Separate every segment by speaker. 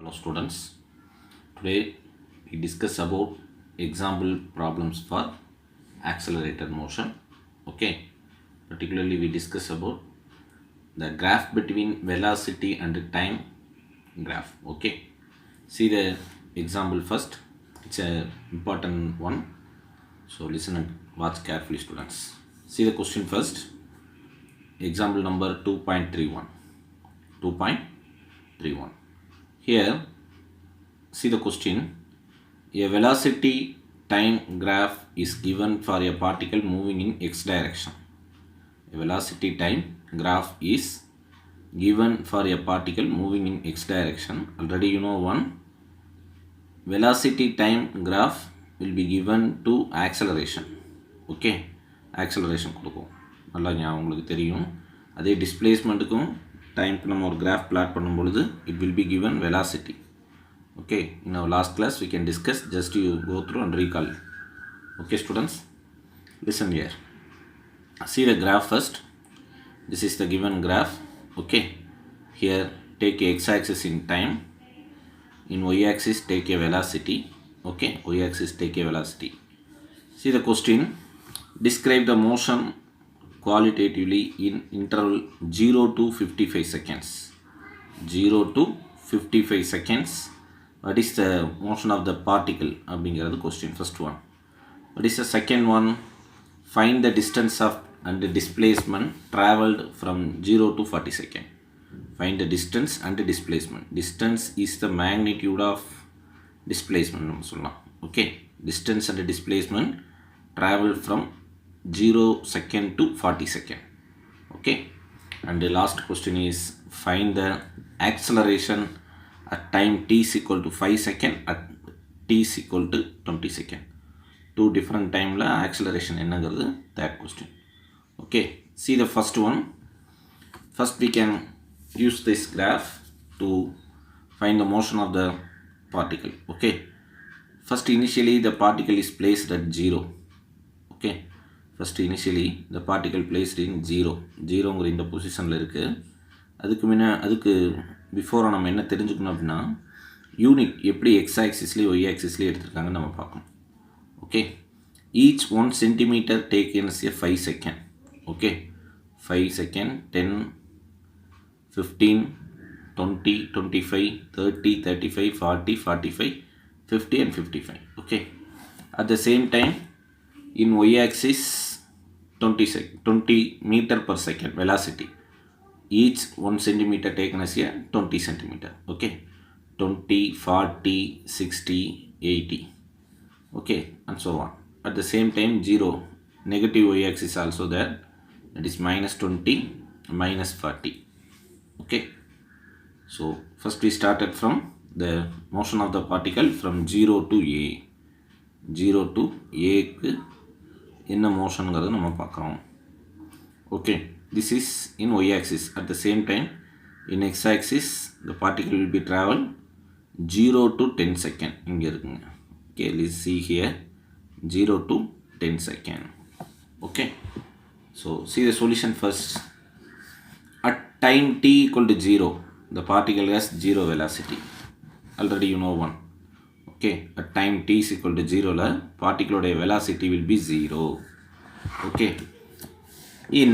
Speaker 1: Hello students, today we discuss about example problems for accelerated motion. Okay, particularly we discuss about the graph between velocity and time graph. Okay, see the example first. It's a important one, so listen and watch carefully students. See the question first. Example number 2.31. 2.31. Here, see the question. A velocity time graph is given for a particle moving in x direction. A velocity time graph is given for a particle moving in x direction. Already you know one. Velocity time graph will be given to acceleration. Okay, acceleration கொடுக்கும். நல்லா ஞாபகம் உங்களுக்கு தெரியும். அதே டிஸ்பிளேஸ்மெண்ட்டுக்கும் டைம்க்கு நம்ம ஒரு graph plot பண்ணும் பொழுது it will be given velocity. Okay, in our last class we can discuss, just you go through and recall. Okay students, listen here. See the graph first. This is the given graph. Okay, here take a x-axis in time. In y-axis take a velocity. Okay, y-axis take a velocity. See the question. Describe the motion qualitatively in interval 0 to 55 seconds. 0 to 55 seconds. What is the motion of the particle? அப்படிங்கிறது question, first one. What is the second one? Find the distance of and the displacement traveled from 0 to 40 seconds. Find the distance and the displacement. Distance is the magnitude of displacement. Okay, distance and the displacement traveled from 0 second to 40 second. Okay, and the last question is find the acceleration at time t is equal to 5 second at t is equal to 20 second. Two different time la acceleration என்னங்கிறது that question. Okay, see the first one. First we can use this graph to find the motion of the particle. Okay, first initially the particle is placed at 0. Okay, first initially the particle placed in 0 0ங்கிற இந்த பொசிஷனில் இருக்குது. அதுக்கு பிஃபோராக நம்ம என்ன தெரிஞ்சுக்கணும் அப்படின்னா unit எப்படி X ஆக்சிஸ்லேயும் Y ஆக்சிஸ்லேயும் எடுத்துருக்காங்கன்னு நம்ம பார்க்கணும். Okay, each 1 centimeter taken as a 5 second. Okay, 5 second, 10, 15, 20, 25, 30, 35, 40, 45, 50 and 55. Okay, at the same time in y-axis 20 meter per second velocity. Each 1 centimeter taken as a 20 centimeter. Okay, 20, 40, 60, 80. Okay, and so on. At the same time 0, negative y-axis also there, that is minus 20, minus 40. Okay, so first we started from the motion of the particle from 0 to a. 0 to a க்கு என்ன மோஷன்ங்கிறது நம்ம பார்க்குறோம். Okay, this is in y-axis. At the same time in x-axis the particle will be travel 0 to 10 second. இங்கே இருக்குங்க. Okay, let's see here 0 to 10 second. Okay, so see the solution first. At time t equal to 0 the particle has 0 velocity. Already you know one. Okay, at time t is equal to 0 la particle velocity will be 0. Okay, in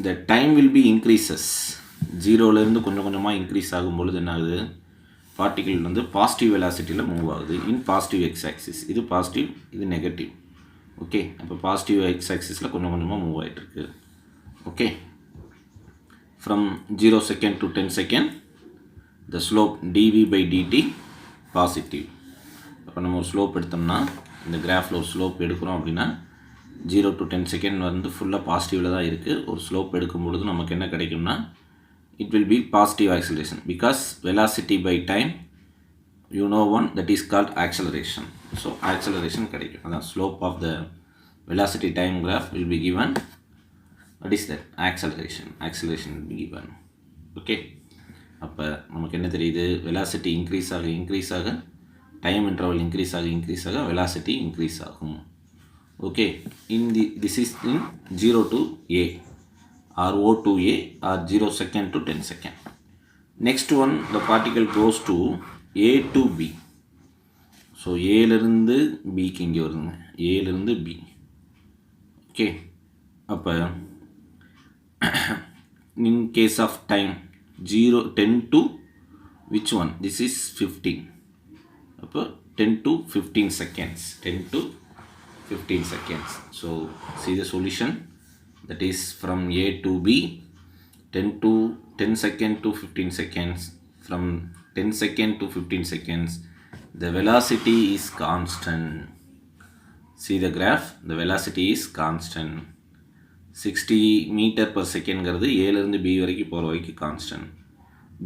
Speaker 1: the time will be increases. 0 ல இருந்து கொஞ்சம் கொஞ்சமாக increase ஆகும் பொழுது என்ன ஆகுது, particle வந்து positive வெலாசிட்டியில் move ஆகுது இன் பாசிட்டிவ் எக்ஸ் ஆக்சிஸ். இது பாசிட்டிவ், இது நெகட்டிவ். ஓகே, அப்போ பாசிட்டிவ் எக்ஸ் ஆக்சிஸில் கொஞ்சம் கொஞ்சமாக மூவ் ஆகிட்டுருக்கு. Okay, from 0 second to 10 second the slope dv by dt positive. அப்போ நம்ம ஒரு ஸ்லோப் எடுத்தோம்னா இந்த கிராஃபில் ஒரு ஸ்லோப் எடுக்கிறோம் அப்படின்னா 0 to 10 second வந்து ஃபுல்லாக பாசிட்டிவில் தான் இருக்குது. ஒரு ஸ்லோப் எடுக்கும் பொழுது நமக்கு என்ன கிடைக்கும்னா it will be positive acceleration because velocity by time you know one, that is called acceleration. So acceleration கிடைக்கும். அதான் slope of the velocity time graph will be given. What is that? Acceleration will be given. Okay, அப்போ நமக்கு என்ன தெரியுது, velocity increase ஆக time interval increase ஆக velocity increase ஆகும். Okay, this is in 0 to a or O to a or 0 second to 10 second. Next one, the particle goes to A to B. So ஏலேருந்து பிக்கு இங்கே வருதுங்க, ஏலேருந்து B. Okay, அப்போ in case of time 10 to which one? This is 15. அப்போ 10 to 15 seconds. 10 to 15 seconds. So see the solution, that is from A to B, 10 second to 15 seconds. From 10 second to 15 seconds, the velocity is constant. See the graph, the velocity is constant. 60 meter per second ங்கிறது ஏலேருந்து B வரைக்கும் போகிற வரைக்கும் constant.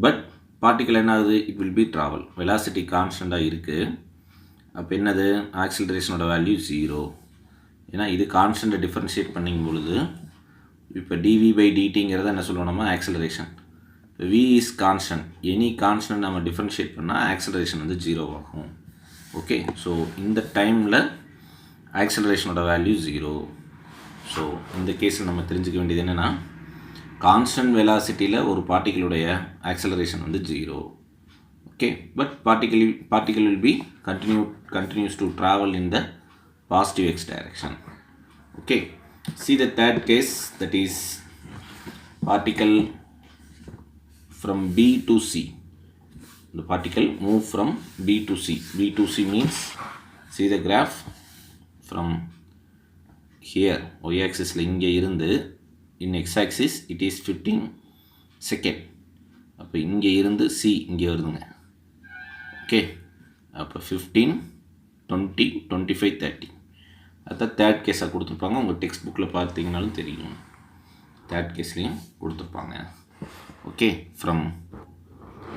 Speaker 1: But particle என்ன ஆகுது? It will be travel. Velocity கான்ஸ்டண்ட்டாக இருக்குது. அப்போ என்னது? ஆக்சிலரேஷனோட வேல்யூ 0. ஏன்னா இது கான்ஸ்டண்ட்டை டிஃப்ரென்ஷியேட் பண்ணிக்கும் பொழுது இப்போ டிவி பை டிடிங்கிறத என்ன சொல்லுவோம் நம்ம? ஆக்சிலரேஷன். இப்போ v is constant. Any constant நம்ம டிஃப்ரென்ஷியேட் பண்ணால் ஆக்சிலரேஷன் வந்து 0 ஆகும். ஓகே, ஸோ இந்த டைமில் ஆக்சிலரேஷனோட வேல்யூ 0. ஸோ இந்த கேஸில் நம்ம தெரிஞ்சுக்க வேண்டியது என்னென்னா, கான்ஸ்டன்ட் வெலாசிட்டியில் ஒரு பார்ட்டிகளுடைய ஆக்சலரேஷன் வந்து 0. Okay, but particle will be continues to travel in the positive x direction. Okay, see the third case, that is particle from B to C. The particle move from B to C. B to C means, see the graph, from here y axis இங்கே இருந்து in x axis it is 15 second. அப்போ இங்கே இருந்து C இங்கே வருதுங்க. Okay, அப்போ 15, 20, 25, 30. அதான் third கேஸாக கொடுத்துருப்பாங்க. உங்கள் டெக்ஸ்ட் புக்கில் பார்த்தீங்கன்னாலும் தெரியும், தேர்ட் கேஸ்லேயும் கொடுத்துருப்பாங்க. Okay, from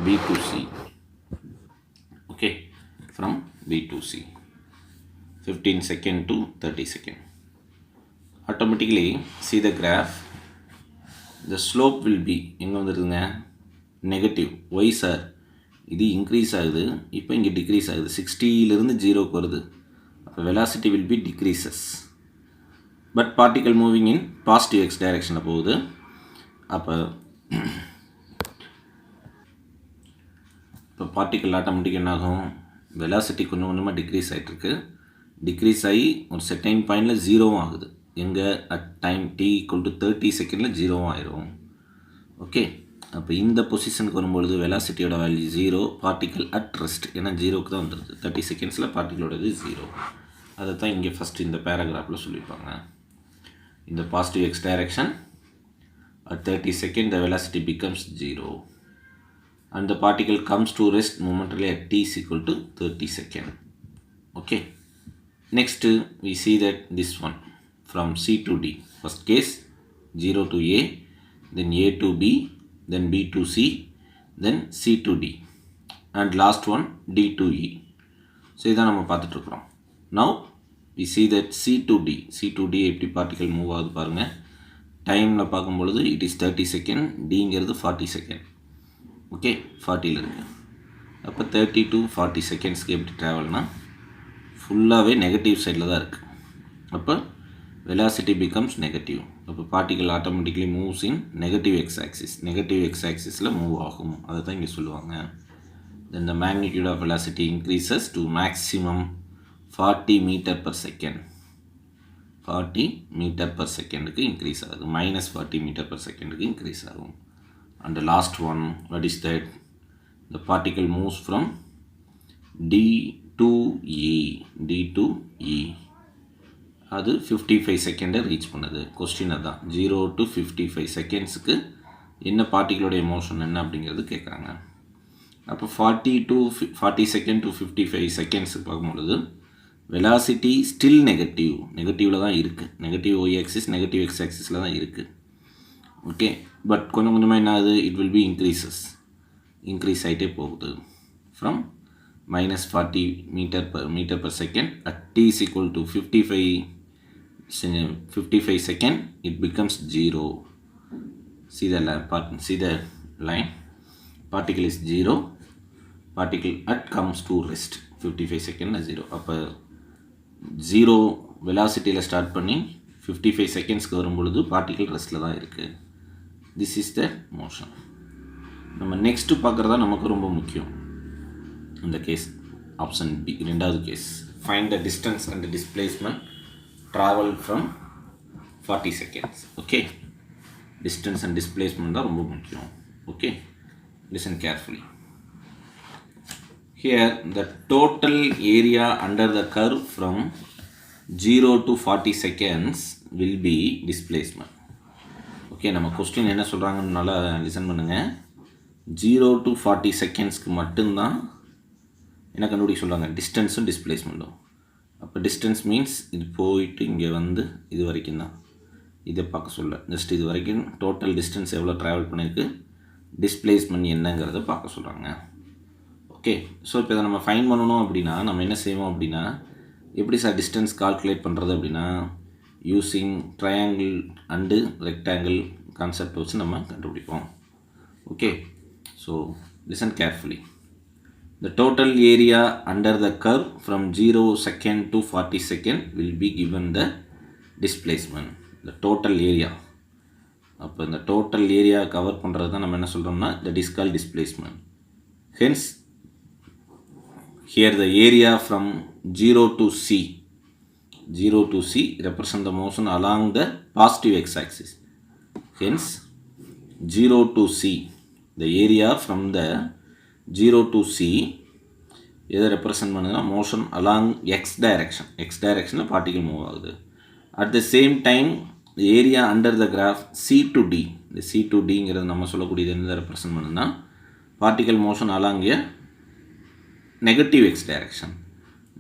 Speaker 1: B to C. Okay, from B to C, 15 second to 30 second. Automatically see the graph, the slope will be எங்கே வந்துடுதுங்க? நெகட்டிவ். ஒய் சார், இது இன்க்ரீஸ் ஆகுது, இப்போ இங்கே டிக்ரீஸ் ஆகுது. 60லேருந்து 0க்கு வருது. அப்போ velocity will be decreases. But particle moving in positive X டைரெக்ஷனில் போகுது. அப்போ பார்ட்டிக்கல் ஆட்டோமேட்டிக் என்ன ஆகும்? வெலாசிட்டி கொஞ்சம் கொஞ்சமாக டிக்ரீஸ் ஆகிட்டுருக்கு. டிக்ரீஸ் ஆகி ஒரு செட்டைன் பாயிண்டில் 0வும் ஆகுது. எங்கே? அட் டைம் t = 30 செகண்டில் 0வும் ஆயிரும். ஓகே, அப்போ இந்த பொசிஷனுக்கு வரும்பொழுது வெலாசிட்டியோட வேல்யூ 0, பார்ட்டிக்கல் அட் ரெஸ்ட். ஏன்னா 0க்கு தான் வந்துடுது. 30 செகண்ட்ஸில் பார்ட்டிகளோடது 0. அதை தான் இங்கே ஃபஸ்ட்டு இந்த பேராகிராஃபில் சொல்லியிருப்பாங்க. இந்த positive X direction at 30 second the velocity becomes 0 and the particle comes to rest momentarily at t is equal to 30 second. Okay, next we see that this one from C to D. First case 0 to A, then A to B, then B to C, then C to D, and last one D to E. So இதான் நம்ம பார்த்துட்டு இருக்கிறோம். Now we see that C to D. C to D எப்படி particle move ஆகுது பாருங்கள். டைமில் பார்க்கும்பொழுது it is 30 second, டிங்கிறது 40 செகண்ட். ஓகே, 40ல் இருக்குது. அப்போ 30 to 40 செகண்ட்ஸ்க்கு எப்படி ட்ராவல்னால் ஃபுல்லாகவே நெகட்டிவ் சைடில் தான் இருக்குது. அப்போ velocity becomes negative. அப்போ particle automatically moves in negative X axis. Negative X ஆக்சிஸில் மூவ் ஆகும். அதை தான் இங்கே சொல்லுவாங்க. then the magnitude of velocity increases to maximum 40 meter per second. 40 meter per secondக்கு increase ஆகுது. -40 meter per secondக்கு இன்க்ரீஸ் ஆகும். and the last one, what is that? the particle moves from D to E. D to E, அது 55 செகண்டை reach பண்ணுது. Question அதுதான், 0 to 55 செகண்ட்ஸுக்கு என்ன பார்ட்டிகளோடைய motion என்ன அப்படிங்கிறது கேட்குறாங்க. அப்போ 40 செகண்ட் டு 55 செகண்ட்ஸுக்கு பார்க்கும்பொழுது வெலாசிட்டி ஸ்டில் நெகட்டிவில் தான் இருக்குது. Negative Y axis, negative X ஆக்சிஸில் தான் இருக்குது. ஓகே, பட் கொஞ்சம் கொஞ்சமாக என்ன ஆகுது? இட் வில் பி இன்க்ரீஸ் ஆகிட்டே போகுது. From -40 meter per second at t is equal to 55 second, it becomes 0. See the line, particle is 0, particle at comes to rest 55 second 0. அப்போ 0 வெலாசிட்டியில் ஸ்டார்ட் பண்ணி 55 செகண்ட்ஸ்க்கு வரும்பொழுது பார்ட்டிக்கல் ரெஸ்ட்டில் தான் இருக்குது. This is the motion. நம்ம next பார்க்குறது தான் நமக்கு ரொம்ப முக்கியம். இந்த கேஸ் ஆப்ஷன் பி, ரெண்டாவது case. Find the distance and displacement travel from 40 seconds. Okay, distance and displacement தான் ரொம்ப முக்கியம். Okay, listen carefully. Here the total area under the curve from 0 to 40 seconds will be displacement. Okay, நம்ம question என்ன சொல்கிறாங்கன்னு நல்லா listen பண்ணுங்கள். 0 to 40 செகண்ட்ஸ்க்கு மட்டும்தான் என்ன கண்டுபிடிக்க சொல்கிறாங்க, டிஸ்டன்ஸும் டிஸ்பிளேஸ்மெண்ட்டும். அப்போ டிஸ்டன்ஸ் மீன்ஸ் இது போயிட்டு இங்கே வந்து இது வரைக்கும் தான், இதை பார்க்க சொல்ல. ஜஸ்ட் இது வரைக்கும் டோட்டல் டிஸ்டன்ஸ் எவ்வளோ ட்ராவல் பண்ணியிருக்கு, டிஸ்பிளேஸ்மெண்ட் என்னங்கிறத பார்க்க சொல்கிறாங்க. ஓகே, ஸோ இப்போ இதை நம்ம ஃபைன் பண்ணணும் அப்படின்னா நம்ம என்ன செய்வோம் அப்படின்னா, எப்படி சார் டிஸ்டன்ஸ் கால்குலேட் பண்ணுறது அப்படின்னா, using triangle and rectangle concept வச்சு நம்ம கண்டுபிடிப்போம். Okay, so listen carefully. The total area under the curve from 0 second to 40 second will be given the displacement. The total area. அப்போ இந்த டோட்டல் ஏரியா கவர் பண்ணுறது தான் நம்ம என்ன சொல்கிறோம்னா that is called displacement. Hence, here the area from 0 to C. 0 to C represent the motion along the positive x-axis. Hence, 0 to C, the area from the 0 to C எதை represent பண்ணுதுன்னா motion along X direction. X டைரக்ஷனில் particle move ஆகுது. At the same time area under the graph C to D. இந்த C to டிங்கிறது நம்ம சொல்லக்கூடியது என்ன represent பண்ணுதுன்னா particle motion along a negative X direction,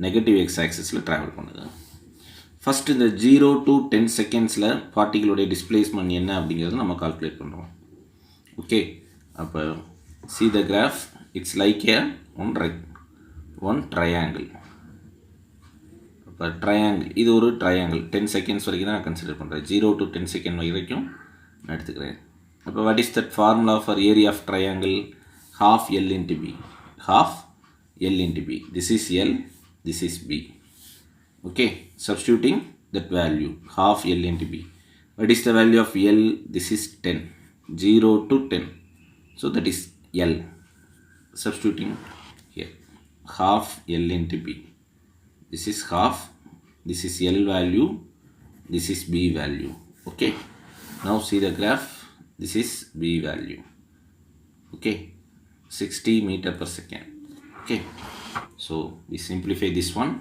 Speaker 1: negative X ஆக்சிஸில் ட்ராவல் பண்ணுது. ஃபஸ்ட் இந்த 0 to 10 செகண்ட்ஸில் பார்ட்டிகளுடைய டிஸ்பிளேஸ்மெண்ட் என்ன அப்படிங்கிறத நம்ம கால்குலேட் பண்ணுறோம். ஓகே, அப்போ see the graph, it's like a one triangle. இப்போ ட்ரையாங்கிள், இது ஒரு ட்ரையாங்கிள். 10 செகண்ட்ஸ் வரைக்கும் தான் நான் கன்சிடர் பண்ணுறேன். 0 to 10 செகண்ட் வரைக்கும் நான் எடுத்துக்கிறேன். அப்போ what is that formula for area of triangle? half L into B. half L into B. This is L, this is B. Okay, substituting that value, half L into B. What is the value of L? This is 10. 0 to 10. So that is L. Substituting here, half L into B. This is half, this is L value, this is B value. Okay, now see the graph. This is B value. Okay, 60 meter per second. Okay, so we simplify this one.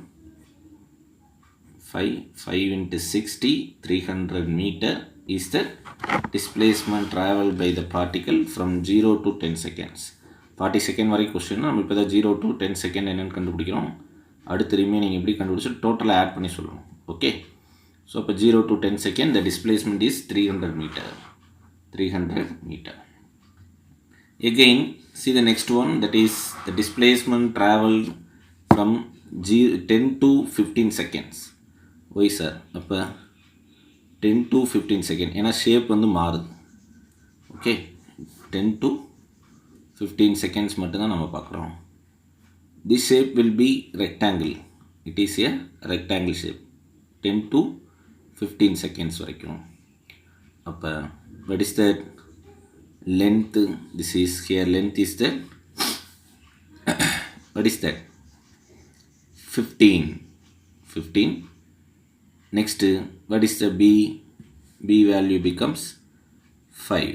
Speaker 1: 5 into 60, 300 meter is the displacement traveled by the particle from 0 to 10 seconds. 40 second வரைக்கும் question நம்ம இப்போ தான் 0 to 10 second என்னென்னு கண்டுபிடிக்கிறோம். அடுத்து remaining எப்படி கண்டுபிடிச்சு டோட்டலாக ஆட் பண்ணி சொல்லணும். ஓகே, ஸோ இப்போ 0 to 10 second the displacement is 300 meter. 300 meter. Again, see the next one, that is the displacement traveled from 10 to 15 seconds. Why sir, அப்போ 10 to 15 செகண்ட், ஏன்னா ஷேப் வந்து மாறுது. ஓகே, 10 to 15 செகண்ட்ஸ் மட்டும்தான் நம்ம பார்க்குறோம். This shape will be rectangle. It is a rectangle shape. 10 to 15 seconds வரைக்கும். அப்போ what is the length? This is here, length is the what is that? 15. Next, what is the B? B value becomes 5.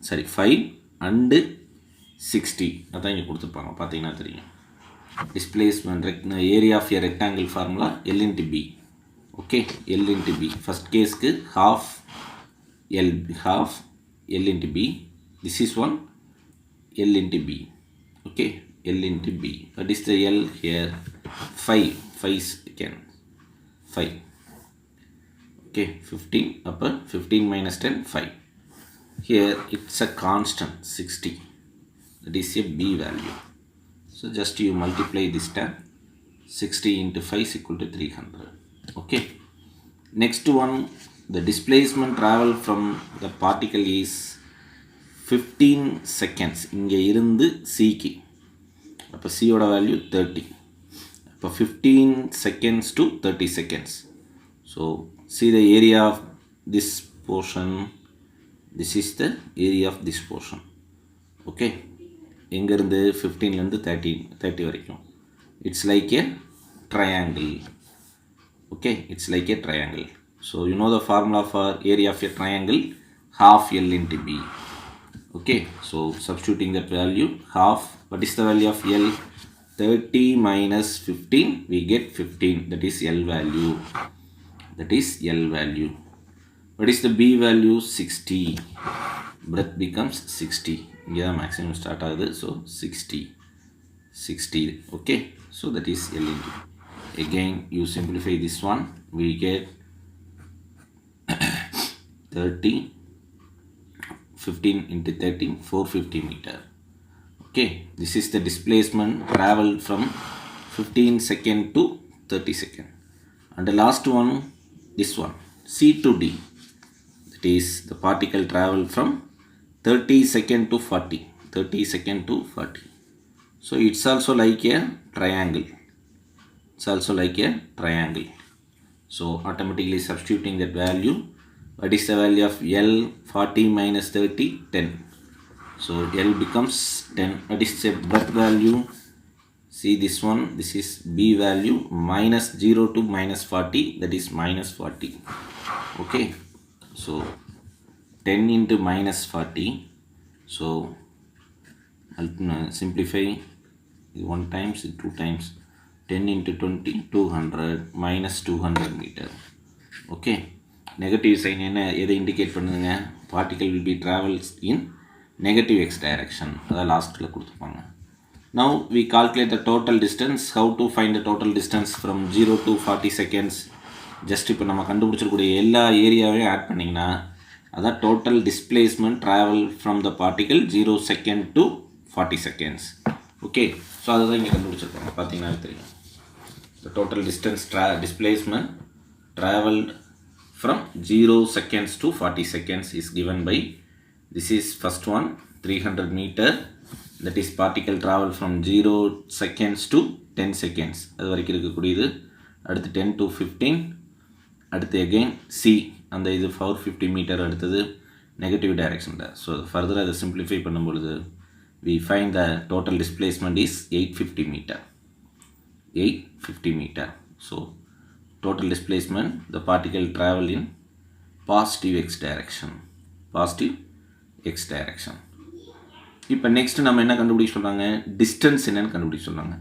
Speaker 1: Sorry, 5 and 60. அதான் இங்கே கொடுத்துருப்பாங்க, பார்த்தீங்கன்னா தெரியும். Displacement area of a rectangle formula L into B. Okay, L into B. First கேஸ்க்கு half L into B. This is one L into B. Okay, L into B. What is the L here? 5 second. 5. Okay, 15. Upper 15 minus 10, 5. Here it's a constant 60. That is a B value. So just you multiply this term. 60 into 5 is equal to 300. Okay. Next one, the displacement travel from the particle is 15 seconds. இங்கே இருந்து Cக்கு, அப்போ Cயோட value 30. அப்போ 15 seconds to 30 seconds. So see the area of this portion. This is the area of this portion. ஓகே, எங்கேருந்து 15லேருந்து 30 வரைக்கும். It's like a triangle. Okay, it's like a triangle. So you know the formula for area of a triangle, half L into B. Okay, so substituting that value, half, what is the value of L? 30 minus 15, we get 15, that is L value. That is L value. What is the B value? 60. Breadth becomes 60. Here maximum start ஆகுது, so 60. Okay, so that is L into. Again, you simplify this one, we get 30, 15 into 30, 450 meter. Okay, this is the displacement traveled from 15 second to 30 second. And the last one, this one, C to D, that is the particle traveled from 30 second to 40. So it's also like a triangle. So automatically substituting that value, what is the value of L? 40 minus 30, 10. So L becomes 10. What is the breadth value? See this one, this is B value, minus 0 to minus 40, that is minus 40. Okay, so 10 into minus 40. So I'll simplify 1 times, 2 times, 10 into 20, 200, minus 200 meter. Okay, negative sign என்ன எதை indicate பண்ணுங்க? Particle will be travels in negative x direction. அதான் லாஸ்ட்டில் கொடுத்துருப்பாங்க. Now we calculate the total distance. How to find the total distance from 0 to 40 seconds? Just இப்போ நம்ம கண்டுபிடிச்சிருக்கூடிய எல்லா ஏரியாவையும் add பண்ணிங்கன்னா அதான் total displacement travel from the particle 0 second to 40 seconds. Okay, so அதுதான் இங்கே கண்டுபிடிச்சிருக்காங்க, பார்த்தீங்கன்னா தெரியும். The total distance displacement traveled from 0 seconds to 40 seconds is given by, this is first one, 300 meter, that is particle travel from 0 seconds to 10 seconds, அது வரைக்கும் இருக்கக்கூடியது. அடுத்து 10 to 15, அடுத்து again C, அந்த இது 450 மீட்டர், அடுத்தது நெகட்டிவ் டைரக்ஷனில். ஸோ ஃபர்தராக அதை சிம்பிளிஃபை பண்ணும்பொழுது we find the total displacement is 850 meter. So total displacement, the particle travel in positive x direction. இப்போ நெக்ஸ்ட் நம்ம என்ன கண்டுபிடிக்க சொல்கிறாங்க? டிஸ்டன்ஸ் என்னன்னு கண்டுபிடிக்க சொல்கிறாங்க.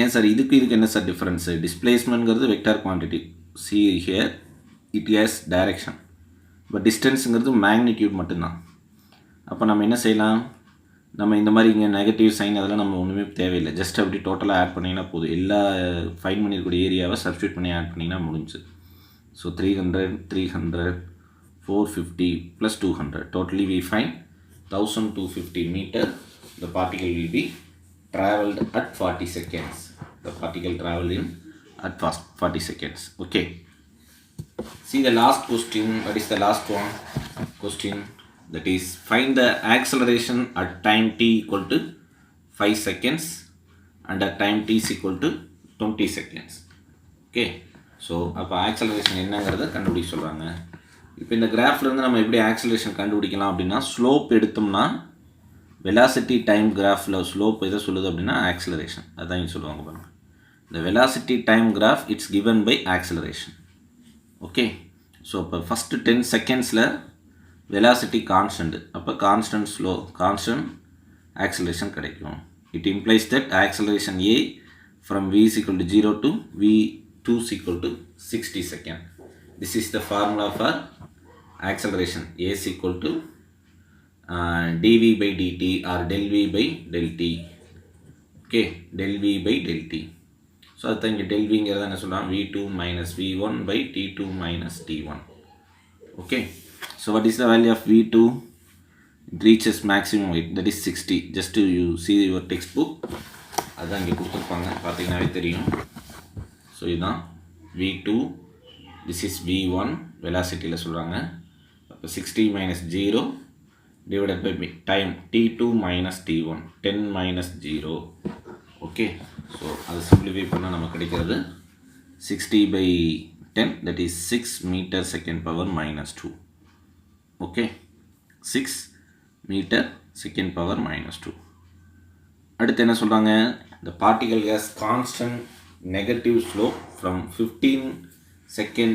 Speaker 1: ஏன் சார் இதுக்கு என்ன சார் டிஃப்ரென்ஸு? டிஸ்பிளேஸ்மெண்ட்ங்கிறது vector quantity, see here it has direction, but டிஸ்டன்ஸுங்கிறது மேக்னிடியூட் மட்டும்தான். அப்போ நம்ம என்ன செய்யலாம்? நம்ம இந்த மாதிரி இங்கே நெகட்டிவ் சைன் அதெல்லாம் நம்ம ஒன்றுமே தேவையில்லை, ஜஸ்ட் அப்படி டோட்டலாக ஆட் பண்ணிங்கன்னா போதும். எல்லா ஃபைன் பண்ணியிருக்கூடிய ஏரியாவை சப்ஸ்டியூட் பண்ணி ஆட் பண்ணிங்கன்னா முடிஞ்சு. So 300, 450 + 200, totally we find 1250 meter. The particle will be traveled at 40 seconds. The particle traveled in at 40 seconds. Okay, see the last question. What is the last one question? That is, find the acceleration at time t equal to 5 seconds and at time t is equal to 20 seconds. Okay, so அப்போ acceleration என்னங்கிறத கண்டுபிடிக்க சொல்கிறாங்க. இப்போ இந்த கிராஃப்லேருந்து நம்ம எப்படி acceleration கண்டுபிடிக்கலாம் அப்படின்னா, ஸ்லோப் எடுத்தோம்னா வெலாசிட்டி டைம் கிராஃபில் ஸ்லோப் எதை சொல்லுது அப்படின்னா ஆக்சலரேஷன், அதான் இங்கே சொல்லுவாங்க பாருங்கள். இந்த velocity time graph it's given by acceleration. Okay, so இப்போ ஃபஸ்ட்டு 10 செகண்ட்ஸில் வெலாசிட்டி கான்ஸ்டன்ட், அப்போ கான்ஸ்டன்ட் ஆக்சலரேஷன் கிடைக்கும். It implies that acceleration A from v is equal to 0 to v2 is equal to 60 second. This is the formula for acceleration. A is equal to dv by dt or del v by del t. Okay, del v by del t. So அதுதான் இங்கே del vங்கிறத என்ன சொல்லலாம்? v2 minus v1 by t2 minus t1. Okay, so what is the value of v2? It reaches maximum weight, that is 60. Just to you see your textbook, அதுதான் இங்கே கொடுத்துருப்பாங்க, பார்த்தீங்கன்னாவே தெரியும். So இதுதான் v2, this is v1 வெலாசிட்டியில் சொல்கிறாங்க. அப்போ 60 minus 0 divided by time t2 minus t1, 10 minus 0. Okay, so அதை simplify பண்ணால் நமக்கு கிடைக்கிறது 60 by 10, that is 6 meter second power minus 2. Okay, 6 meter second power minus 2. அடுத்து என்ன சொல்கிறாங்க, the particle has constant negative slope from 15 second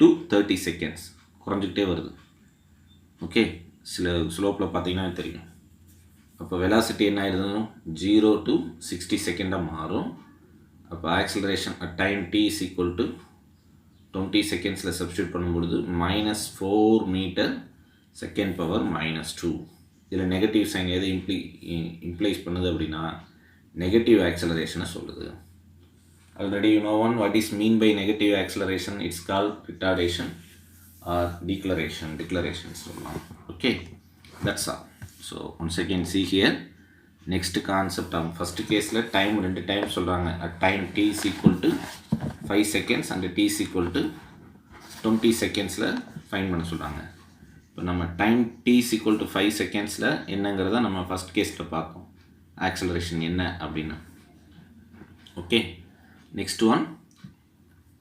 Speaker 1: to 30 seconds, குறைஞ்சிக்கிட்டே வருது. Okay, சில ஸ்லோப்பில் பார்த்தீங்கன்னா தெரியும். அப்போ வெலாசிட்டி என்ன ஆயிடுது, 0 to 60 செகண்டாக மாறும். அப்போ acceleration at time t is equal to 20 செகண்ட்ஸில் சப்ஸ்டியூட் பண்ணும்பொழுது -4 மீட்டர் செகண்ட் பவர் -2. இதில் நெகட்டிவ் சைன் எது இம்ப்ளைஸ் பண்ணுது அப்படின்னா நெகட்டிவ் ஆக்சிலரேஷனை சொல்லுது. Already you know one what is mean by negative acceleration, it's call retardation or declaration சொல்லலாம். Okay, that's all. So once again see here, next concept ஆகும். First கேஸில் time 2 time சொல்கிறாங்க. At time t is equal to 5 seconds and t is equal to 20 செகண்ட்ஸில் fine பண்ண சொல்கிறாங்க. இப்போ நம்ம time t is equal to 5 செகண்ட்ஸில் என்னங்கிறத நம்ம ஃபஸ்ட் கேஸில் பார்த்தோம், ஆக்சலரேஷன் என்ன அப்படின்னு. ஓகே, நெக்ஸ்ட் ஒன்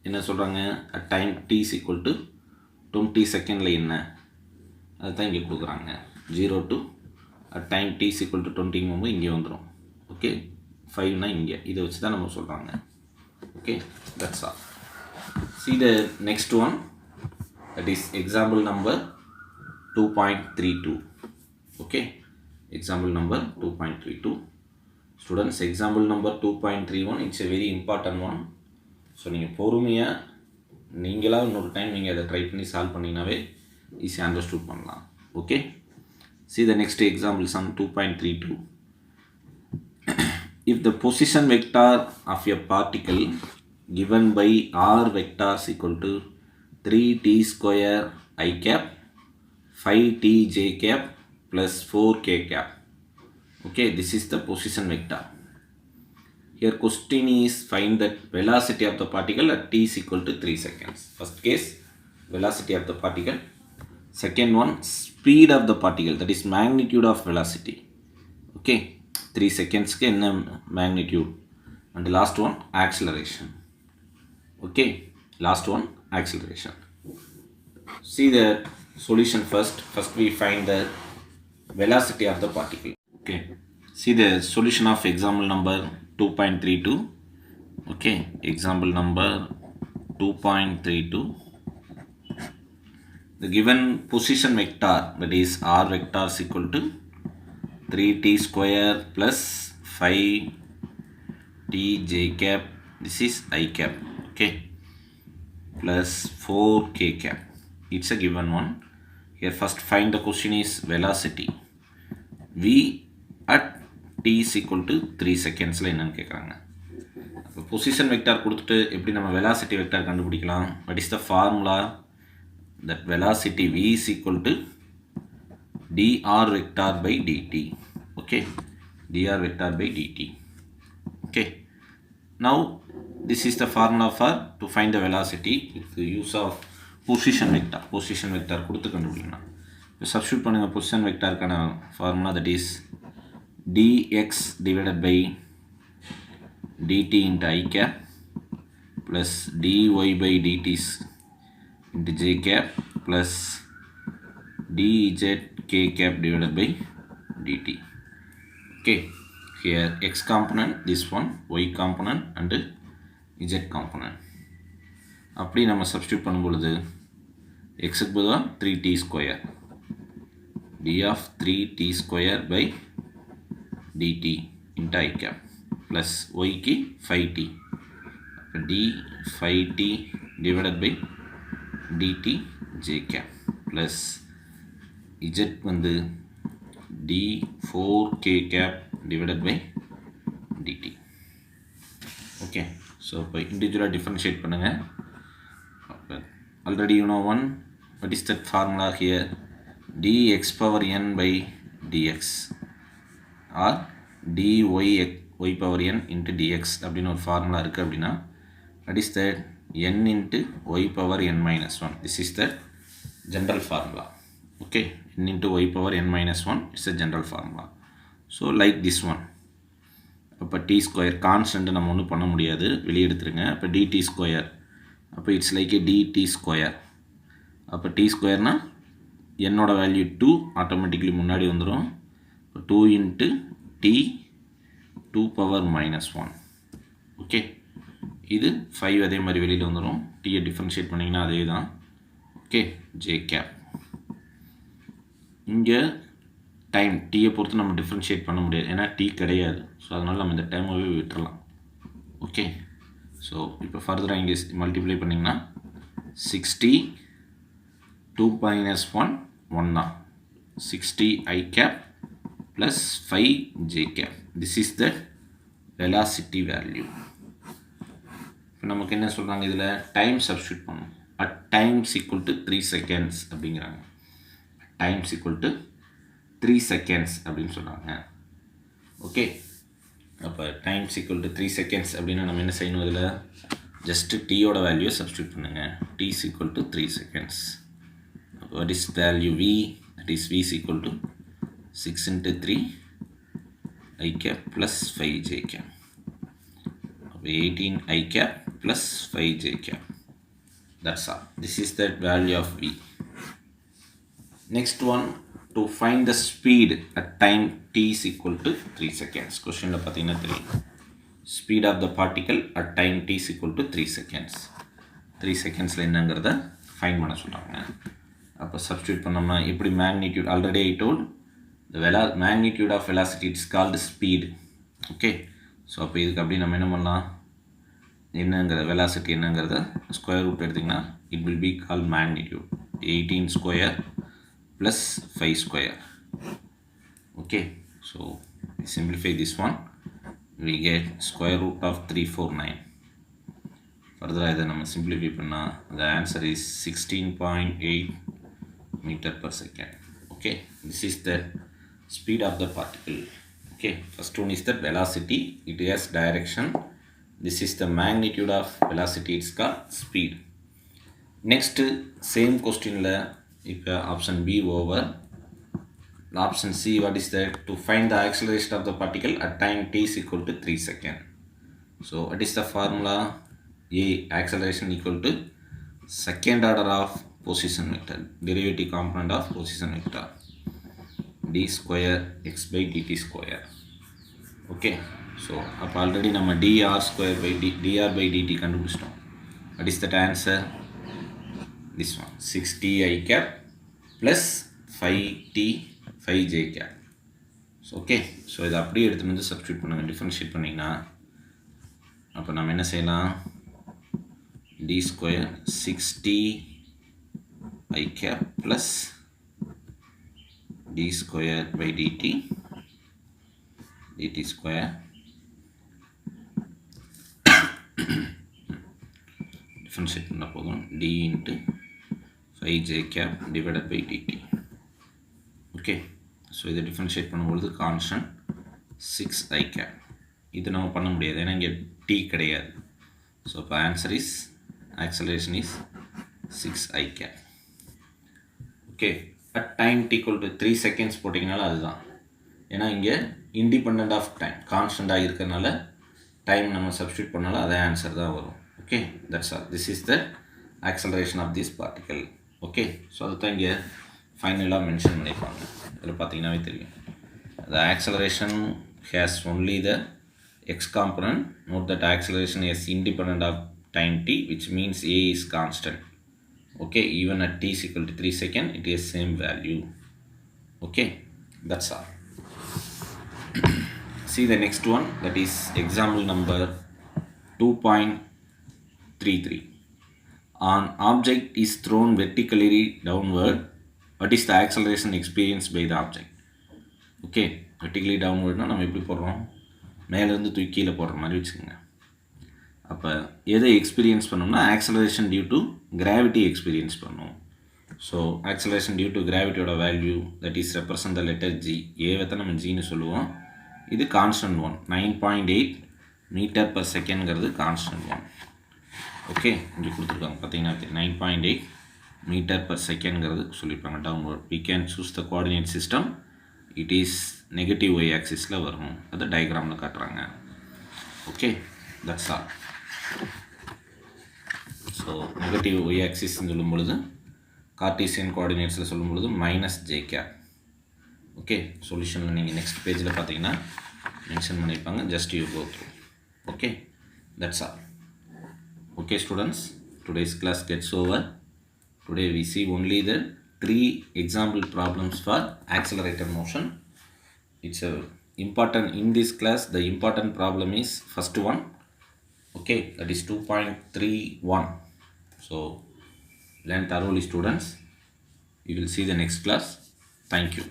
Speaker 1: என்ன சொல்கிறாங்க, at time t is equal to 20 செகண்டில் என்ன, அதுதான் இங்கே கொடுக்குறாங்க. 0 to at time t is equal to 20 இங்கே வந்துடும். ஓகே, 5னா இங்கே, இதை வச்சு தான் நம்ம சொல்கிறாங்க. Okay, that's all. See the next one, that is example number 2.32. okay, example number 2.32. students, example number 2.31 it's a very important one. So நீங்கள் பொறுமையாக நீங்களாக இன்னொரு டைம் நீங்கள் அதை ட்ரை பண்ணி சால்வ் பண்ணிங்கனாவே ஈஸியாக அண்டர்ஸ்டூட் பண்ணலாம். Okay, see the next example, sum 2.32. If the position vector of a particle given by r vector is equal to 3t square I cap 5t j cap plus 4k cap. Okay, this is the position vector. Here question is find the velocity of the particle at t is equal to 3 seconds. First case, velocity of the particle. Second one, speed of the particle, that is magnitude of velocity. Okay, 3 seconds ke enna magnitude. And the last one, acceleration. Okay, last one, acceleration. See the solution first. First we find the velocity of the particle. Okay, see the solution of example number 2.32. okay, example number 2.32. The given position vector, that is r vector is equal to 3t square plus 5t j cap, this is I cap, okay, plus 4k cap. It's a given one. Here first find the question is velocity. V at t is equal to 3 secondsல என்னன்னு கேட்குறாங்க. அப்போ position vector கொடுத்துட்டு எப்படி நம்ம velocity vector கண்டுபிடிக்கலாம்? what is the formula? that velocity v is equal to dr vector by dt. okay, dr vector by dt. okay, now this is the formula for to find the velocity with the use of position vector கொடுத்து கண்டுபிடிக்கலாம். இப்போ substitute பண்ணுங்க position வெக்டாருக்கான formula, that is dx divided by dt into I cap plus dy by dt into j cap plus dz k cap divided by dt. okay, here x component this one, y component and z component. அப்படி நம்ம substitute பண்ணும்பொழுது xக்கு பதிலாக 3t square d of 3t square by dt into I cap plus y க்கு 5t d 5t divided by dt j cap plus z வந்து d 4k cap divided by dt. okay, so இப்போ இண்டிவிஜுவலாக differentiate பண்ணுங்க. already you know one, what is that formula here? dx power n by dx or dy y power n into dx அப்படின்னு ஒரு formula இருக்குது. அப்படின்னா what is that? n into y power n minus 1. this is the general formula. okay, n into y power n minus 1 is a general formula. so like this one. அப்போ t square constant நம்ம ஒன்றும் பண்ண முடியாது, வெளியே எடுத்துருங்க. அப்போ dt square, அப்போ it's like A dt square. அப்போ t ஸ்கொயர்னால் என்னோட வேல்யூ 2 ஆட்டோமேட்டிக்லி முன்னாடி வந்துடும். 2 into t 2 power minus 1. Okay, இது 5 அதே மாதிரி வெளியில் வந்துடும். டீயை டிஃப்ரென்ஷியேட் பண்ணிங்கன்னா அதே தான். Okay, J cap. இங்கே டைம் டீயை பொறுத்து நம்ம டிஃப்ரென்ஷியேட் பண்ண முடியாது, ஏன்னா டீ கிடையாது. ஸோ அதனால் நம்ம இந்த டைமாகவே விட்டுறலாம். ஓகே, ஸோ இப்போ ஃபர்தராக இங்கே மல்டிப்ளை பண்ணிங்கன்னா 60 2 minus 1 1 தான். 60 I cap plus 5 J cap. This is the velocity value. இப்போ நமக்கு என்ன சொல்கிறாங்க, இதில் டைம் சப்ஸ்டியூட் பண்ணணும். At times equal to 3 seconds அப்படிங்கிறாங்க. டைம்ஸ் equal to 3 seconds அப்படின்னு சொல்கிறாங்க. ஓகே, அப்போ டைம்ஸ் equal to 3 seconds அப்படின்னா நம்ம என்ன செய்யணும், இதில் ஜஸ்ட்டு டீயோட வேல்யூ சப்ஸ்டியூட் பண்ணுங்கள். T is equal to 3 seconds. What is value V? That is V is equal to 6 into 3 I cap plus 5 J cap. 18 I cap plus 5 J cap. That's all. This is the value of V. Next one, to find the speed at time t is equal to 3 seconds. Question la pathina 3. Speed of the particle at time t is equal to 3 seconds. 3 seconds la என்னங்கறத find பண்ண சொல்றாங்க. அப்போ substitute பண்ணோம்னா எப்படி magnitude, already I told the magnitude of velocity is called speed. Okay, so அப்போ இதுக்கு அப்படி நம்ம என்ன பண்ணலாம், என்னங்கிற வெலாசிட்டி என்னங்கிறத ஸ்கொயர் ரூட் எடுத்திங்கன்னா it will be called magnitude. 18 square plus 5 square. Okay, so we simplify this one, we get square root of 349. Further இதை நம்ம simplify பண்ணால் the answer is 16.8 meter per second. Okay, this is the speed of the particle. Okay, first one is the velocity, it has direction. This is the magnitude of velocity, it's called speed. Next same question la இப்போ option B over. Option C, what is that? To find the acceleration of the particle at time t is equal to 3 seconds. So what is the formula? A, acceleration equal to second order of position vector, derivative component of position vector, d square x by dt square. Okay, so அப்போ already நம்ம dr square by dr by dt கண்டுபிடிச்சிட்டோம். What is that answer? This one, 60 I cap plus 5t 5j cap. So okay, so இதை அப்படியே எடுத்து வந்து substitute பண்ணுங்க, differentiate பண்ணிங்கன்னா அப்போ நம்ம என்ன செய்யலாம், d square 60 I cap plus d square by dt square differentiate பண்ண போதும் d into 5j cap divided by dt. okay, so இதை differentiate பண்ணும்போது constant 6 I cap. இது நம்ம பண்ண முடியாது, ஏன்னா இங்கே t கிடையாது. so இப்போ answer is acceleration is 6 I cap. okay, at time t equal to 3 seconds போட்டிங்கனால அதுதான், ஏன்னா இங்கே independent of time கான்ஸ்டண்ட்டாக இருக்கிறதுனால டைம் நம்ம சப்ஸ்டியூட் பண்ணாலும் அதே ஆன்சர் தான் வரும். okay, that's all. This is the acceleration of this particle. okay, so அதுதான் இங்கே ஃபைனலாக மென்ஷன் பண்ணியிருப்பாங்க. இதில் பார்த்தீங்கன்னாவே தெரியும், the acceleration has only the x component. Note that acceleration is independent of time t, which means a is constant. okay, even at t is equal to 3 seconds it is same value. okay, that's all. See the next one, that is example number 2.33. An object is thrown vertically downward, what is the acceleration experienced by the object? okay, vertically downward னா நம்ம எப்படி போடுறோம், மேலேருந்து தூக்கி கீழே போடுற மாதிரி வச்சுக்கோங்க. அப்போ எதை எக்ஸ்பீரியன்ஸ் பண்ணோம்னா acceleration due to gravity experience பண்ணும். ஸோ ஆக்சலரேஷன் டியூ டு கிராவிட்டியோட value that is represent the letter G. ஏவை தான் நம்ம ஜின்னு சொல்லுவோம். இது கான்ஸ்டன்ட் ஒன், 9.8 மீட்டர் பர் செகண்ட்ங்கிறது கான்ஸ்டன்ட் ஒன். ஓகே, இங்கே கொடுத்துருக்காங்க பார்த்தீங்கன்னா 9.8 மீட்டர் பர் செகண்ட்ங்கிறது சொல்லியிருப்பாங்க downward. We can choose the coordinate system, it is negative Y ஆக்சிஸில் வரணும், அதை டயக்ராமில் காட்டுறாங்க. Okay, that's all. So negative Y ஆக்சிஸ்ன்னு சொல்லும் பொழுது கார்டீசியன் கோஆர்டினேட்ஸில் சொல்லும் பொழுது மைனஸ் ஜே கேப், ஓகே, சொல்யூஷனில் நீங்கள் நெக்ஸ்ட் பேஜில் பார்த்தீங்கன்னா மென்ஷன் பண்ணியிருப்பாங்க. Just you go through. Okay, that's all. Okay students, today's class gets over. Today we see only the 3 example problems for accelerated motion. It's a important in this class. The important problem is first one. Okay, that is 2.31. So learn thoroughly students. We will see the next class. Thank you.